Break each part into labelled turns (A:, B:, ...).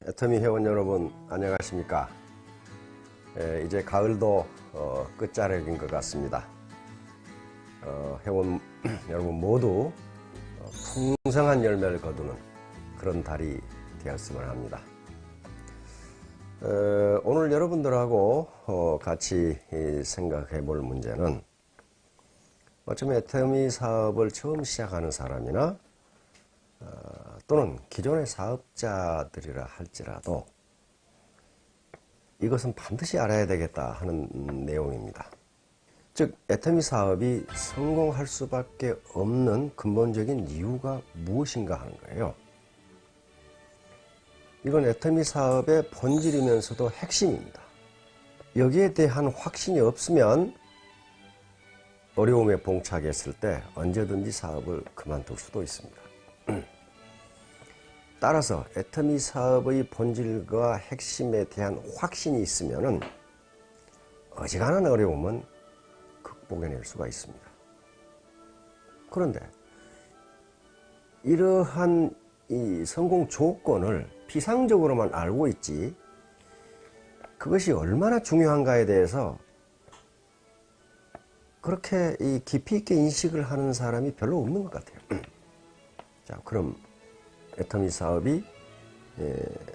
A: 애터미 회원 여러분 안녕하십니까. 이제 가을도 끝자락인 것 같습니다. 회원 여러분 모두 풍성한 열매를 거두는 그런 달이 되었으면 합니다. 오늘 여러분들하고 같이 생각해 볼 문제는 어쩌면 애터미 사업을 처음 시작하는 사람이나 또는 기존의 사업자들이라 할지라도 이것은 반드시 알아야 되겠다 하는 내용입니다. 즉 애터미 사업이 성공할 수밖에 없는 근본적인 이유가 무엇인가 하는 거예요. 이건 애터미 사업의 본질이면서도 핵심입니다. 여기에 대한 확신이 없으면 어려움에 봉착했을 때 언제든지 사업을 그만둘 수도 있습니다. 따라서 애터미 사업의 본질과 핵심에 대한 확신이 있으면 어지간한 어려움은 극복해낼 수가 있습니다. 그런데 이러한 이 성공 조건을 피상적으로만 알고 있지 그것이 얼마나 중요한가에 대해서 그렇게 깊이 있게 인식을 하는 사람이 별로 없는 것 같아요. 자, 그럼 애터미 사업이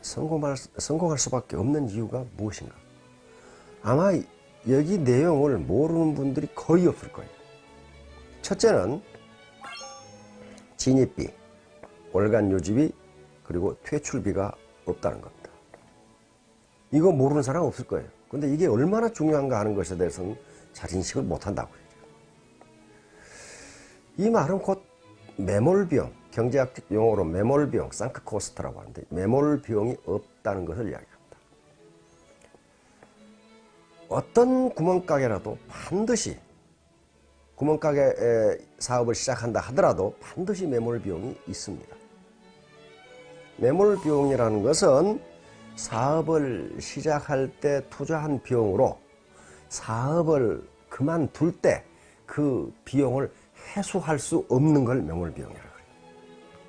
A: 성공할 수밖에 없는 이유가 무엇인가? 아마 여기 내용을 모르는 분들이 거의 없을 거예요. 첫째는 진입비, 월간 유지비, 그리고 퇴출비가 없다는 겁니다. 이거 모르는 사람 없을 거예요. 근데 이게 얼마나 중요한가 하는 것에 대해서는 잘 인식을 못한다고요. 이 말은 곧 매몰비용, 경제학적 용어로 매몰비용, 상크코스트라고 하는데 매몰비용이 없다는 것을 이야기합니다. 어떤 구멍가게라도 반드시 구멍가게 사업을 시작한다 하더라도 반드시 매몰비용이 있습니다. 매몰비용이라는 것은 사업을 시작할 때 투자한 비용으로 사업을 그만둘 때 그 비용을 해소할 수 없는 걸 매몰비용이라고 해요.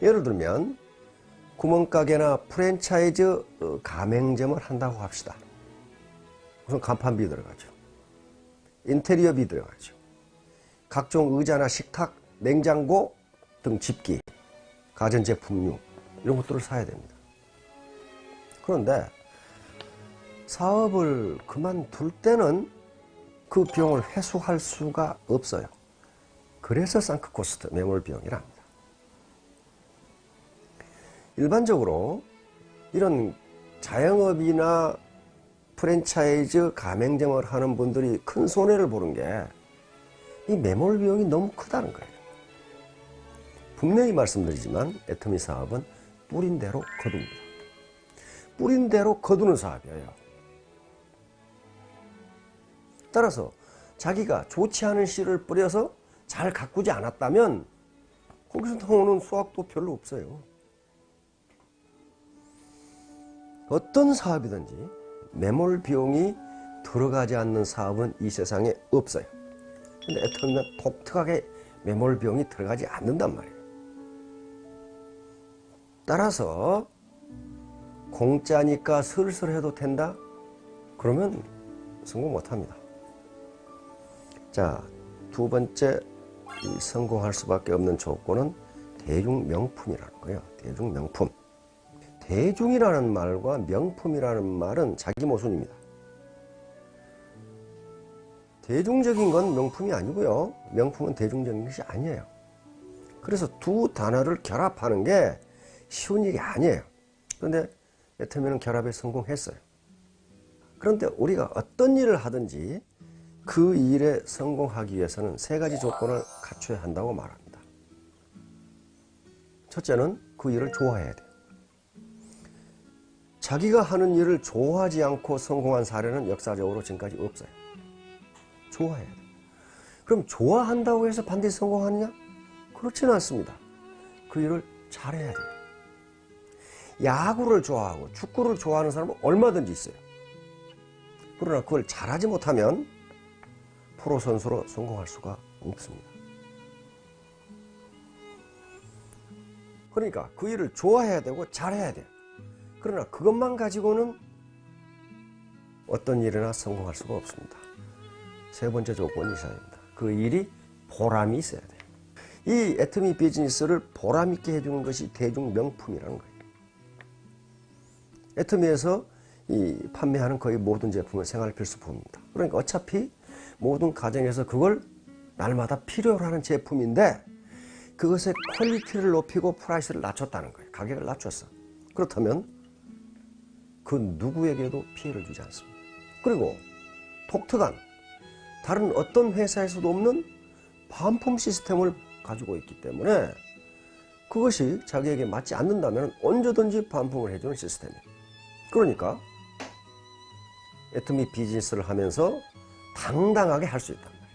A: 예를 들면 구멍가게나 프랜차이즈 가맹점을 한다고 합시다. 우선 간판비 들어가죠. 인테리어비 들어가죠. 각종 의자나 식탁, 냉장고 등 집기, 가전제품류 이런 것들을 사야 됩니다. 그런데 사업을 그만둘 때는 그 비용을 회수할 수가 없어요. 그래서 상크코스트, 매몰비용이라 합니다. 일반적으로 이런 자영업이나 프랜차이즈 가맹점을 하는 분들이 큰 손해를 보는 게 이 매몰비용이 너무 크다는 거예요. 분명히 말씀드리지만 애터미 사업은 뿌린 대로 거둡니다. 뿌린 대로 거두는 사업이에요. 따라서 자기가 좋지 않은 씨를 뿌려서 잘 가꾸지 않았다면 거기서 나오는 수확도 별로 없어요. 어떤 사업이든지 매몰 비용이 들어가지 않는 사업은 이 세상에 없어요. 근데 애터미는 독특하게 매몰 비용이 들어가지 않는단 말이에요. 따라서 공짜니까 슬슬 해도 된다? 그러면 성공 못합니다. 자, 두 번째 성공할 수밖에 없는 조건은 대중명품이라는 거예요. 대중명품. 대중이라는 말과 명품이라는 말은 자기 모순입니다. 대중적인 건 명품이 아니고요. 명품은 대중적인 것이 아니에요. 그래서 두 단어를 결합하는 게 쉬운 일이 아니에요. 그런데 애터미는 결합에 성공했어요. 그런데 우리가 어떤 일을 하든지 그 일에 성공하기 위해서는 세 가지 조건을 갖춰야 한다고 말합니다. 첫째는 그 일을 좋아해야 돼요. 자기가 하는 일을 좋아하지 않고 성공한 사례는 역사적으로 지금까지 없어요. 좋아해야 돼요. 그럼 좋아한다고 해서 반드시 성공하느냐? 그렇지는 않습니다. 그 일을 잘해야 돼요. 야구를 좋아하고 축구를 좋아하는 사람은 얼마든지 있어요. 그러나 그걸 잘하지 못하면 프로 선수로 성공할 수가 없습니다. 그러니까 그 일을 좋아해야 되고 잘해야 돼요. 그러나 그것만 가지고는 어떤 일이나 성공할 수가 없습니다. 세 번째 조건이 있어야 됩니다. 그 일이 보람이 있어야 돼요. 이 애터미 비즈니스를 보람 있게 해주는 것이 대중 명품이라는 거예요. 애터미에서 이 판매하는 거의 모든 제품은 생활 필수품입니다. 그러니까 어차피 모든 가정에서 그걸 날마다 필요로 하는 제품인데 그것의 퀄리티를 높이고 프라이스를 낮췄다는 거예요. 가격을 낮췄어. 그렇다면 그 누구에게도 피해를 주지 않습니다. 그리고 독특한 다른 어떤 회사에서도 없는 반품 시스템을 가지고 있기 때문에 그것이 자기에게 맞지 않는다면 언제든지 반품을 해주는 시스템이에요. 그러니까 애터미 비즈니스를 하면서 당당하게 할 수 있단 말이에요.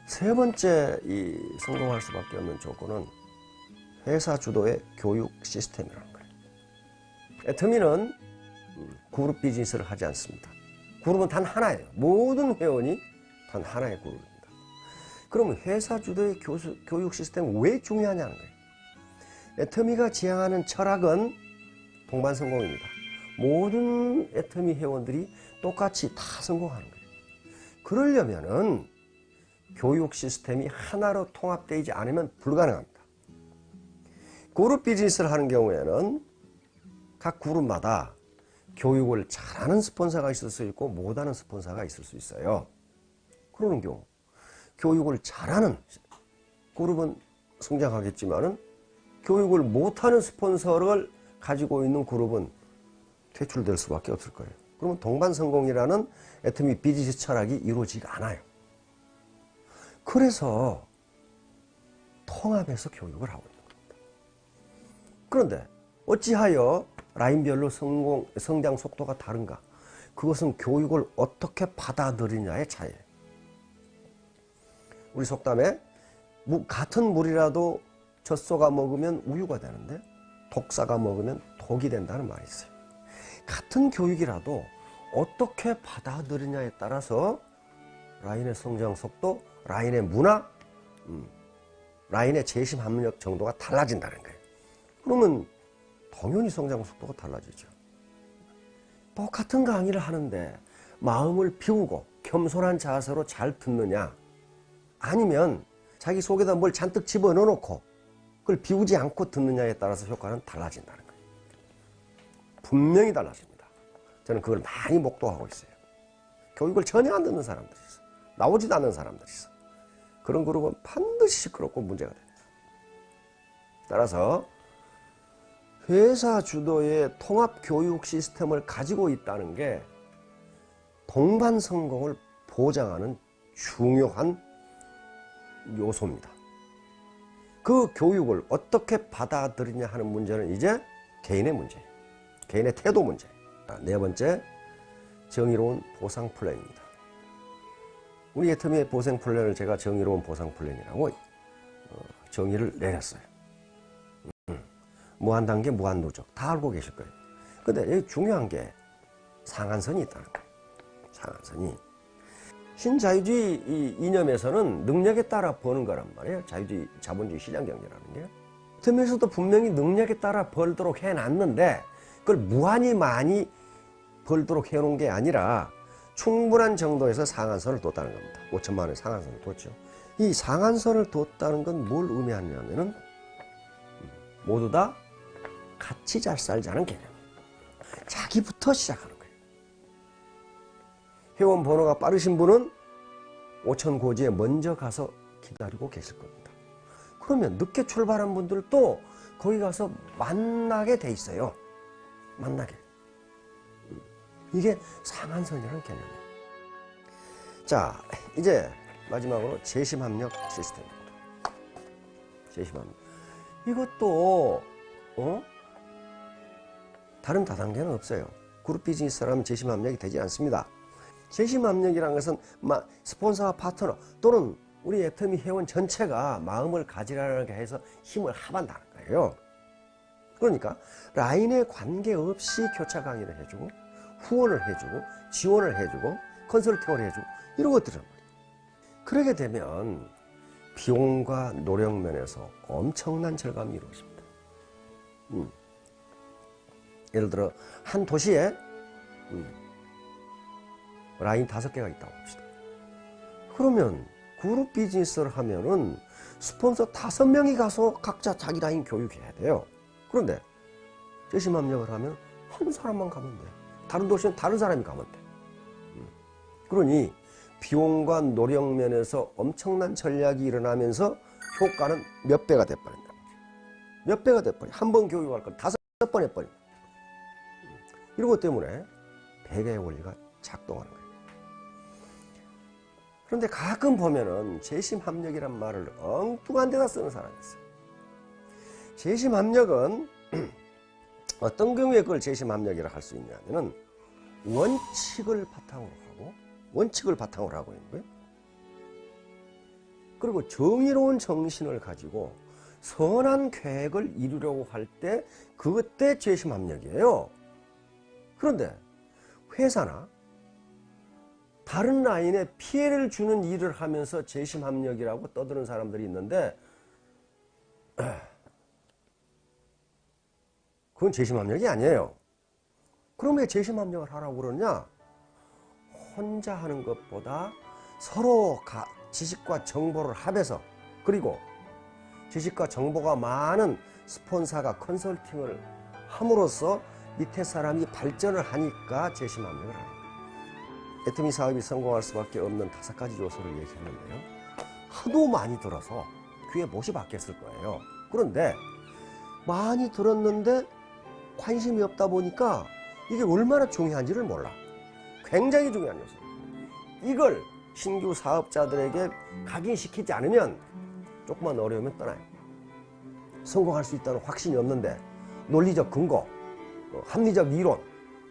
A: 세 번째 이 성공할 수밖에 없는 조건은 회사 주도의 교육 시스템이라는 거예요. 애터미는 그룹 비즈니스를 하지 않습니다. 그룹은 단 하나예요. 모든 회원이 단 하나의 그룹입니다. 그러면 회사 주도의 교육 시스템이 왜 중요하냐는 거예요. 애터미가 지향하는 철학은 동반성공입니다. 모든 애터미 회원들이 똑같이 다 성공하는 거예요. 그러려면은 교육 시스템이 하나로 통합되지 않으면 불가능합니다. 그룹 비즈니스를 하는 경우에는 각 그룹마다 교육을 잘하는 스폰서가 있을 수 있고 못하는 스폰서가 있을 수 있어요. 그러는 경우 교육을 잘하는 그룹은 성장하겠지만은 교육을 못하는 스폰서를 가지고 있는 그룹은 퇴출될 수밖에 없을 거예요. 그러면 동반성공이라는 애터미 비즈니스 철학이 이루어지지 않아요. 그래서 통합해서 교육을 하고 있는 겁니다. 그런데 어찌하여 라인별로 성장 속도가 다른가? 그것은 교육을 어떻게 받아들이냐의 차이예요. 우리 속담에 같은 물이라도 젖소가 먹으면 우유가 되는데 독사가 먹으면 독이 된다는 말이 있어요. 같은 교육이라도 어떻게 받아들이냐에 따라서 라인의 성장 속도, 라인의 문화, 라인의 재심 합력 정도가 달라진다는 거예요. 그러면 당연히 성장 속도가 달라지죠. 똑같은 강의를 하는데 마음을 비우고 겸손한 자세로 잘 듣느냐, 아니면 자기 속에다 뭘 잔뜩 집어넣어 놓고 그걸 비우지 않고 듣느냐에 따라서 효과는 달라진다는 거예요. 분명히 달라집니다. 저는 그걸 많이 목도하고 있어요. 교육을 전혀 안 듣는 사람들이 있어요. 나오지도 않는 사람들이 있어요. 그런 그룹은 반드시 시끄럽고 문제가 됩니다. 따라서 회사 주도의 통합 교육 시스템을 가지고 있다는 게 동반 성공을 보장하는 중요한 요소입니다. 그 교육을 어떻게 받아들이냐 하는 문제는 이제 개인의 문제예요. 개인의 태도 문제. 네 번째, 정의로운 보상 플랜입니다. 우리 애터미의 보상 플랜을 제가 정의로운 보상 플랜이라고 정의를 내렸어요. 무한단계, 무한누적 다 알고 계실 거예요. 근데 여기 중요한 게 상한선이 있다는 거예요. 상한선이. 신자유주의 이념에서는 능력에 따라 버는 거란 말이에요. 자유주의, 자본주의 시장경제라는 게. 애터미에서도 분명히 능력에 따라 벌도록 해놨는데 그걸 무한히 많이 벌도록 해놓은 게 아니라 충분한 정도에서 상한선을 뒀다는 겁니다. 5천만 원의 상한선을 뒀죠. 이 상한선을 뒀다는 건 뭘 의미하냐면은 모두 다 같이 잘 살자는 개념이에요. 자기부터 시작하는 거예요. 회원 번호가 빠르신 분은 5천 고지에 먼저 가서 기다리고 계실 겁니다. 그러면 늦게 출발한 분들도 거기 가서 만나게 돼 있어요. 만나게. 이게 상한선이라는 개념이에요. 자, 이제 마지막으로 재심합력 시스템입니다. 재심합력. 이것도 다른 다단계는 없어요. 그룹 비즈니스라면 재심합력이 되지 않습니다. 재심합력이라는 것은 스폰서와 파트너 또는 우리 애터미 회원 전체가 마음을 가지라게 해서 힘을 합한다는 거예요. 그러니까 라인에 관계없이 교차 강의를 해주고 후원을 해주고 지원을 해주고 컨설팅을 해주고 이런 것들이란 말이에요. 그러게 되면 비용과 노력 면에서 엄청난 절감이 이루어집니다. 예를 들어 한 도시에 라인 5개가 있다고 봅시다. 그러면 그룹 비즈니스를 하면은 스폰서 5명이 가서 각자 자기 라인 교육해야 돼요. 그런데 재심합력을 하면 한 사람만 가면 돼. 다른 도시는 다른 사람이 가면 돼. 그러니 비용과 노력 면에서 엄청난 전략이 일어나면서 효과는 몇 배가 돼버린다. 몇 배가 돼버려. 한 번 교육할 걸 5번 해버린다. 이런 것 때문에 배가의 원리가 작동하는 거예요. 그런데 가끔 보면은 재심합력이란 말을 엉뚱한 데다 쓰는 사람이 있어요. 재심합력은 어떤 경우에 그걸 재심합력이라 할 수 있냐면은 원칙을 바탕으로 하고 있는 거예요. 그리고 정의로운 정신을 가지고 선한 계획을 이루려고 할 때 그때 재심합력이에요. 그런데 회사나 다른 라인에 피해를 주는 일을 하면서 재심합력이라고 떠드는 사람들이 있는데 그건 재심합력이 아니에요. 그럼 왜 재심합력을 하라고 그러냐? 혼자 하는 것보다 서로 지식과 정보를 합해서, 그리고 지식과 정보가 많은 스폰서가 컨설팅을 함으로써 밑에 사람이 발전을 하니까 재심합력을 합니다. 애터미 사업이 성공할 수밖에 없는 5가지 요소를 얘기했는데요. 하도 많이 들어서 귀에 못이 박혔을 거예요. 그런데 많이 들었는데 관심이 없다 보니까 이게 얼마나 중요한지를 몰라. 굉장히 중요한 요소입니다. 이걸 신규 사업자들에게 각인시키지 않으면 조금만 어려우면 떠나요. 성공할 수 있다는 확신이 없는데 논리적 근거, 합리적 이론,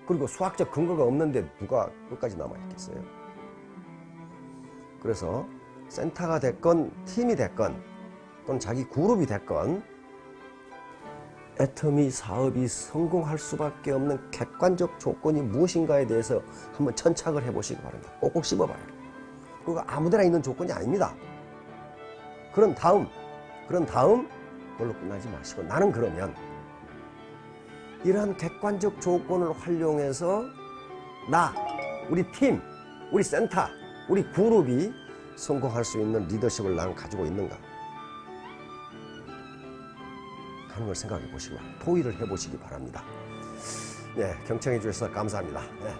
A: 그리고 수학적 근거가 없는데 누가 끝까지 남아있겠어요? 그래서 센터가 됐건 팀이 됐건 또는 자기 그룹이 됐건 애터미 사업이 성공할 수밖에 없는 객관적 조건이 무엇인가에 대해서 한번 천착을 해보시기 바랍니다. 꼭꼭 씹어봐요. 그리고 아무데나 있는 조건이 아닙니다. 그런 다음 그걸로 끝나지 마시고, 나는 그러면 이러한 객관적 조건을 활용해서 우리 팀, 우리 센터, 우리 그룹이 성공할 수 있는 리더십을 나는 가지고 있는가 하는 걸 생각해 보시기 바랍니다. 토의를 해보시기 바랍니다. 네, 경청해 주셔서 감사합니다. 네.